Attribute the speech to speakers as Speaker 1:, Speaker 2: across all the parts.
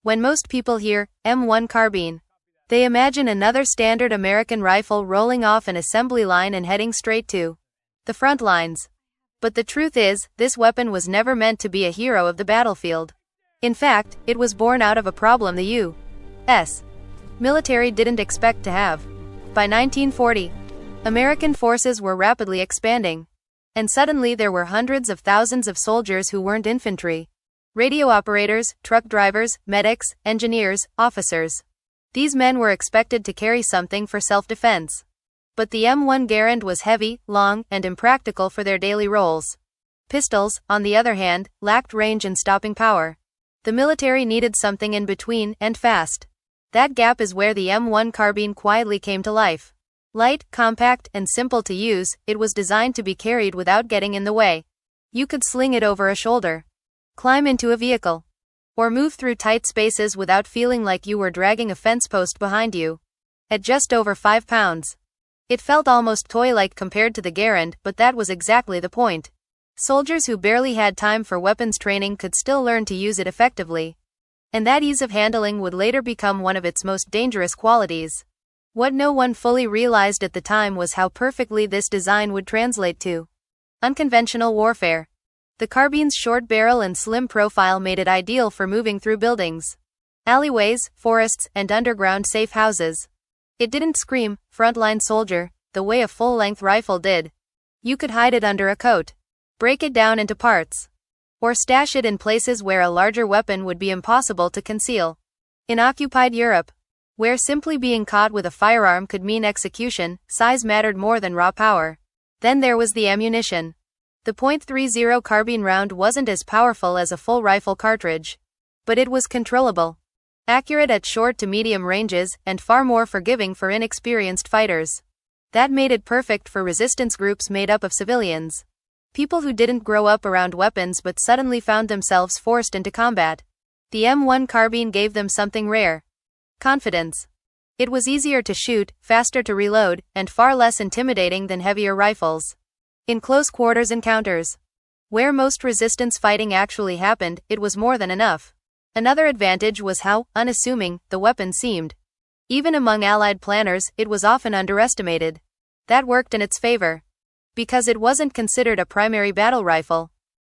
Speaker 1: When most people hear M1 Carbine, they imagine another standard American rifle rolling off an assembly line and heading straight to the front lines. But the truth is, this weapon was never meant to be a hero of the battlefield. In fact, it was born out of a problem the U.S. military didn't expect to have. By 1940, American forces were rapidly expanding. And suddenly there were hundreds of thousands of soldiers who weren't infantry. Radio operators, truck drivers, medics, engineers, officers. These men were expected to carry something for self-defense. But the M1 Garand was heavy, long, and impractical for their daily roles. Pistols, on the other hand, lacked range and stopping power. The military needed something in between, and fast. That gap is where the M1 Carbine quietly came to life. Light, compact, and simple to use, it was designed to be carried without getting in the way. You could sling it over a shoulder, climb into a vehicle, or move through tight spaces without feeling like you were dragging a fence post behind you. At just over 5 pounds, it felt almost toy-like compared to the Garand, but that was exactly the point. Soldiers who barely had time for weapons training could still learn to use it effectively. And that ease of handling would later become one of its most dangerous qualities. What no one fully realized at the time was how perfectly this design would translate to unconventional warfare. The carbine's short barrel and slim profile made it ideal for moving through buildings, alleyways, forests, and underground safe houses. It didn't scream, "frontline soldier," the way a full-length rifle did. You could hide it under a coat, break it down into parts, or stash it in places where a larger weapon would be impossible to conceal. In occupied Europe, where simply being caught with a firearm could mean execution, size mattered more than raw power. Then there was the ammunition. The .30 carbine round wasn't as powerful as a full rifle cartridge, but it was controllable, accurate at short to medium ranges, and far more forgiving for inexperienced fighters. That made it perfect for resistance groups made up of civilians. People who didn't grow up around weapons but suddenly found themselves forced into combat. The M1 Carbine gave them something rare: confidence. It was easier to shoot, faster to reload, and far less intimidating than heavier rifles. In close quarters encounters, where most resistance fighting actually happened, it was more than enough. Another advantage was how unassuming the weapon seemed. Even among Allied planners, it was often underestimated. That worked in its favor. Because it wasn't considered a primary battle rifle,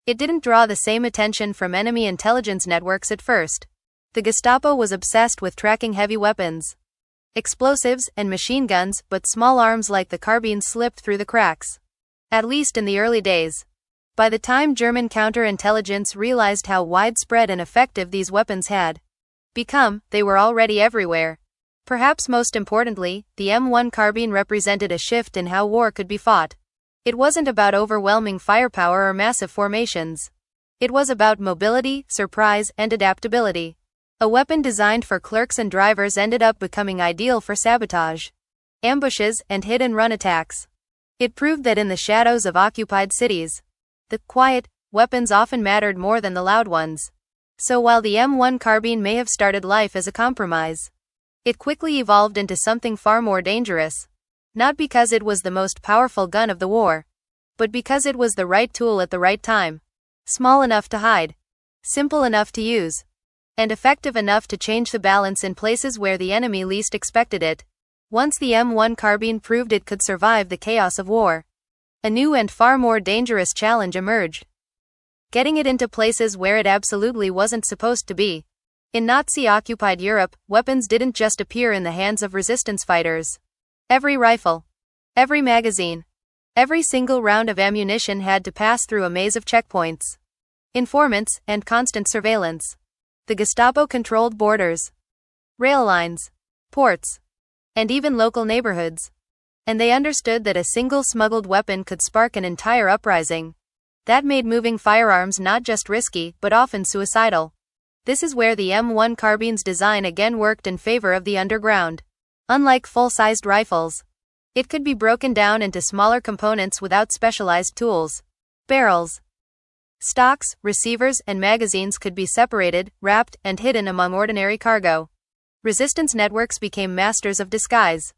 Speaker 1: it didn't draw the same attention from enemy intelligence networks at first. The Gestapo was obsessed with tracking heavy weapons, explosives, and machine guns, but small arms like the carbine slipped through the cracks. At least in the early days. By the time German counterintelligence realized how widespread and effective these weapons had become, they were already everywhere. Perhaps most importantly, the M1 Carbine represented a shift in how war could be fought. It wasn't about overwhelming firepower or massive formations. It was about mobility, surprise, and adaptability. A weapon designed for clerks and drivers ended up becoming ideal for sabotage, ambushes, and hit-and-run attacks. It proved that in the shadows of occupied cities, the quiet weapons often mattered more than the loud ones. So while the M1 Carbine may have started life as a compromise, it quickly evolved into something far more dangerous. Not because it was the most powerful gun of the war, but because it was the right tool at the right time. Small enough to hide, simple enough to use, and effective enough to change the balance in places where the enemy least expected it. Once the M1 Carbine proved it could survive the chaos of war, a new and far more dangerous challenge emerged: getting it into places where it absolutely wasn't supposed to be. In Nazi-occupied Europe, weapons didn't just appear in the hands of resistance fighters. Every rifle, every magazine, every single round of ammunition had to pass through a maze of checkpoints, informants, and constant surveillance. The Gestapo controlled borders, rail lines, ports, and even local neighborhoods. And they understood that a single smuggled weapon could spark an entire uprising. That made moving firearms not just risky, but often suicidal. This is where the M1 Carbine's design again worked in favor of the underground. Unlike full-sized rifles, it could be broken down into smaller components without specialized tools. Barrels, stocks, receivers, and magazines could be separated, wrapped, and hidden among ordinary cargo. Resistance networks became masters of disguise.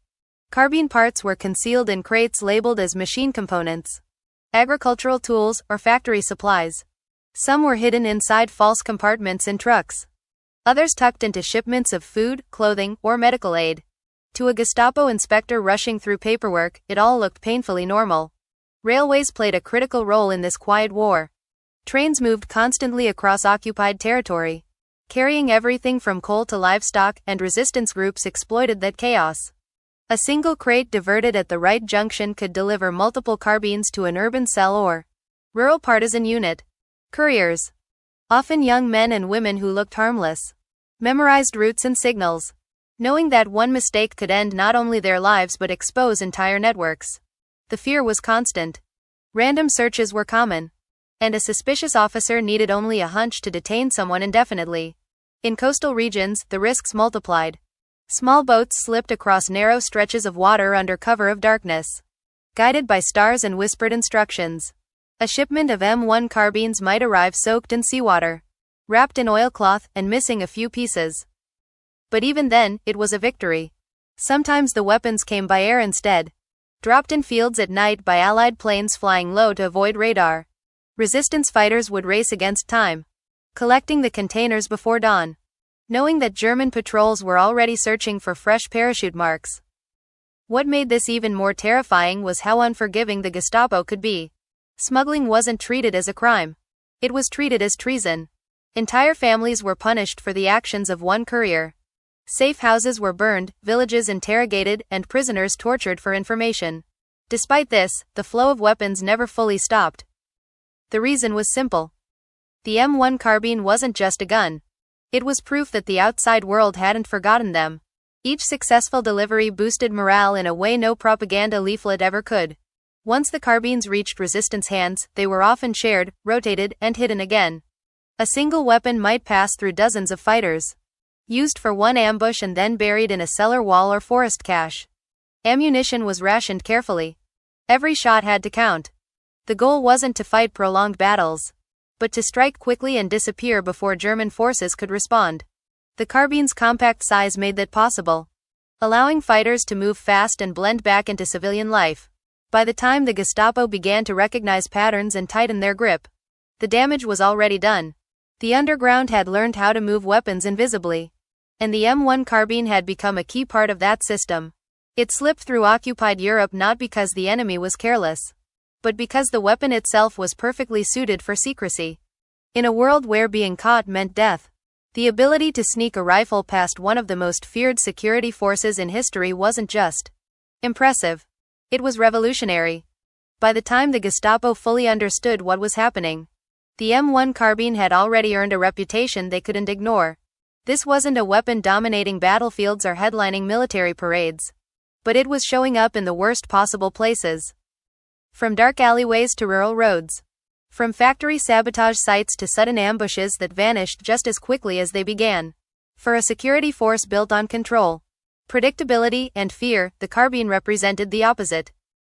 Speaker 1: Carbine parts were concealed in crates labeled as machine components, agricultural tools, or factory supplies. Some were hidden inside false compartments in trucks, Others tucked into shipments of food, clothing, or medical aid. To a Gestapo inspector rushing through paperwork, it all looked painfully normal. Railways played a critical role in this quiet war. Trains moved constantly across occupied territory, carrying everything from coal to livestock, and resistance groups exploited that chaos. A single crate diverted at the right junction could deliver multiple carbines to an urban cell or rural partisan unit. Couriers, often young men and women who looked harmless, memorized routes and signals, knowing that one mistake could end not only their lives but expose entire networks. The fear was constant. Random searches were common, and a suspicious officer needed only a hunch to detain someone indefinitely. In coastal regions, the risks multiplied. Small boats slipped across narrow stretches of water under cover of darkness, guided by stars and whispered instructions. A shipment of M-1 carbines might arrive soaked in seawater, wrapped in oilcloth, and missing a few pieces. But even then, it was a victory. Sometimes the weapons came by air instead, dropped in fields at night by Allied planes flying low to avoid radar. Resistance fighters would race against time, collecting the containers before dawn, knowing that German patrols were already searching for fresh parachute marks. What made this even more terrifying was how unforgiving the Gestapo could be. Smuggling wasn't treated as a crime. It was treated as treason. Entire families were punished for the actions of one courier. Safe houses were burned, villages interrogated, and prisoners tortured for information. Despite this, the flow of weapons never fully stopped. The reason was simple. The M1 carbine wasn't just a gun. It was proof that the outside world hadn't forgotten them. Each successful delivery boosted morale in a way no propaganda leaflet ever could. Once the carbines reached resistance hands, they were often shared, rotated, and hidden again. A single weapon might pass through dozens of fighters, used for one ambush and then buried in a cellar wall or forest cache. Ammunition was rationed carefully. Every shot had to count. The goal wasn't to fight prolonged battles, but to strike quickly and disappear before German forces could respond. The carbine's compact size made that possible, allowing fighters to move fast and blend back into civilian life. By the time the Gestapo began to recognize patterns and tighten their grip, the damage was already done. The underground had learned how to move weapons invisibly, and the M1 carbine had become a key part of that system. It slipped through occupied Europe not because the enemy was careless, but because the weapon itself was perfectly suited for secrecy. In a world where being caught meant death, the ability to sneak a rifle past one of the most feared security forces in history wasn't just impressive. It was revolutionary. By the time the Gestapo fully understood what was happening, the M1 carbine had already earned a reputation they couldn't ignore. This wasn't a weapon dominating battlefields or headlining military parades, but it was showing up in the worst possible places. From dark alleyways to rural roads, from factory sabotage sites to sudden ambushes that vanished just as quickly as they began. For a security force built on control, predictability, and fear, the carbine represented the opposite.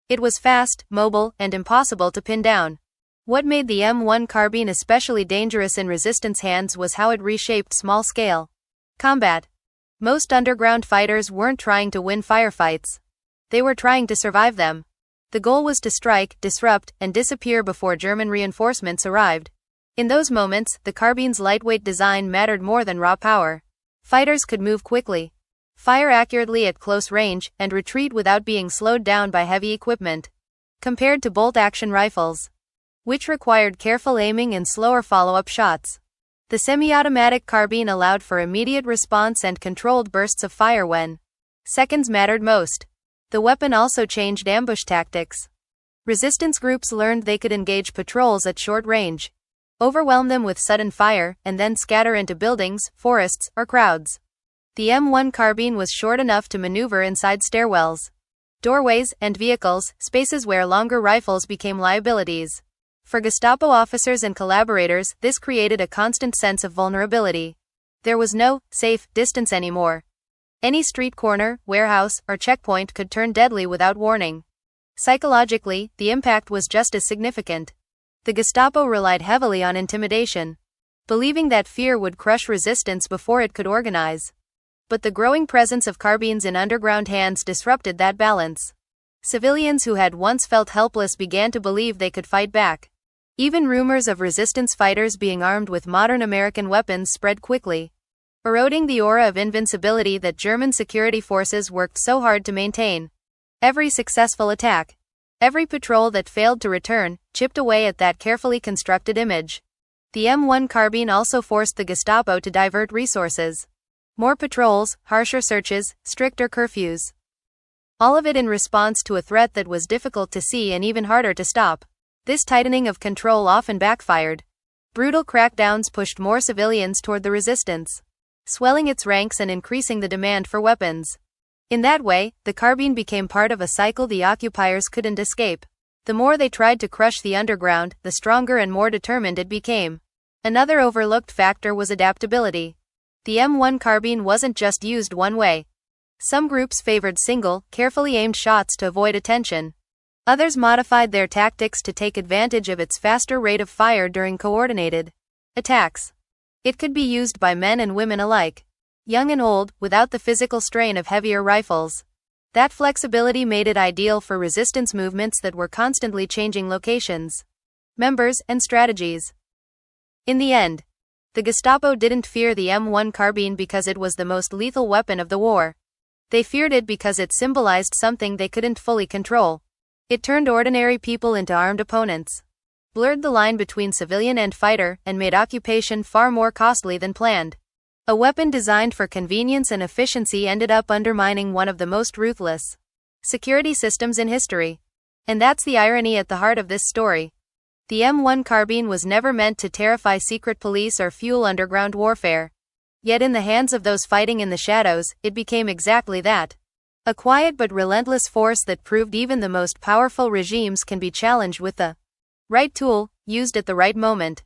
Speaker 1: It was fast, mobile, and impossible to pin down. What made the M1 carbine especially dangerous in resistance hands was how it reshaped small-scale combat. Most underground fighters weren't trying to win firefights. They were trying to survive them. The goal was to strike, disrupt, and disappear before German reinforcements arrived. In those moments, the carbine's lightweight design mattered more than raw power. Fighters could move quickly, fire accurately at close range, and retreat without being slowed down by heavy equipment. Compared to bolt-action rifles, which required careful aiming and slower follow-up shots, the semi-automatic carbine allowed for immediate response and controlled bursts of fire when seconds mattered most. The weapon also changed ambush tactics. Resistance groups learned they could engage patrols at short range, overwhelm them with sudden fire, and then scatter into buildings, forests, or crowds. The M1 carbine was short enough to maneuver inside stairwells, doorways, and vehicles, spaces where longer rifles became liabilities. For Gestapo officers and collaborators, this created a constant sense of vulnerability. There was no safe distance anymore. Any street corner, warehouse, or checkpoint could turn deadly without warning. Psychologically, the impact was just as significant. The Gestapo relied heavily on intimidation, believing that fear would crush resistance before it could organize. But the growing presence of carbines in underground hands disrupted that balance. Civilians who had once felt helpless began to believe they could fight back. Even rumors of resistance fighters being armed with modern American weapons spread quickly. eroding the aura of invincibility that German security forces worked so hard to maintain. Every successful attack, every patrol that failed to return, chipped away at that carefully constructed image. The M1 Carbine also forced the Gestapo to divert resources. More patrols, harsher searches, stricter curfews. All of it in response to a threat that was difficult to see and even harder to stop. This tightening of control often backfired. Brutal crackdowns pushed more civilians toward the resistance, swelling its ranks and increasing the demand for weapons. In that way, the carbine became part of a cycle the occupiers couldn't escape. The more they tried to crush the underground, the stronger and more determined it became. Another overlooked factor was adaptability. The M1 Carbine wasn't just used one way. Some groups favored single, carefully aimed shots to avoid attention. Others modified their tactics to take advantage of its faster rate of fire during coordinated attacks. It could be used by men and women alike, young and old, without the physical strain of heavier rifles. That flexibility made it ideal for resistance movements that were constantly changing locations, members, and strategies. In the end, the Gestapo didn't fear the M1 Carbine because it was the most lethal weapon of the war. They feared it because it symbolized something they couldn't fully control. It turned ordinary people into armed opponents, blurred the line between civilian and fighter, and made occupation far more costly than planned. A weapon designed for convenience and efficiency ended up undermining one of the most ruthless security systems in history. And that's the irony at the heart of this story. The M1 Carbine was never meant to terrify secret police or fuel underground warfare. Yet in the hands of those fighting in the shadows, it became exactly that. A quiet but relentless force that proved even the most powerful regimes can be challenged with the right tool, used at the right moment.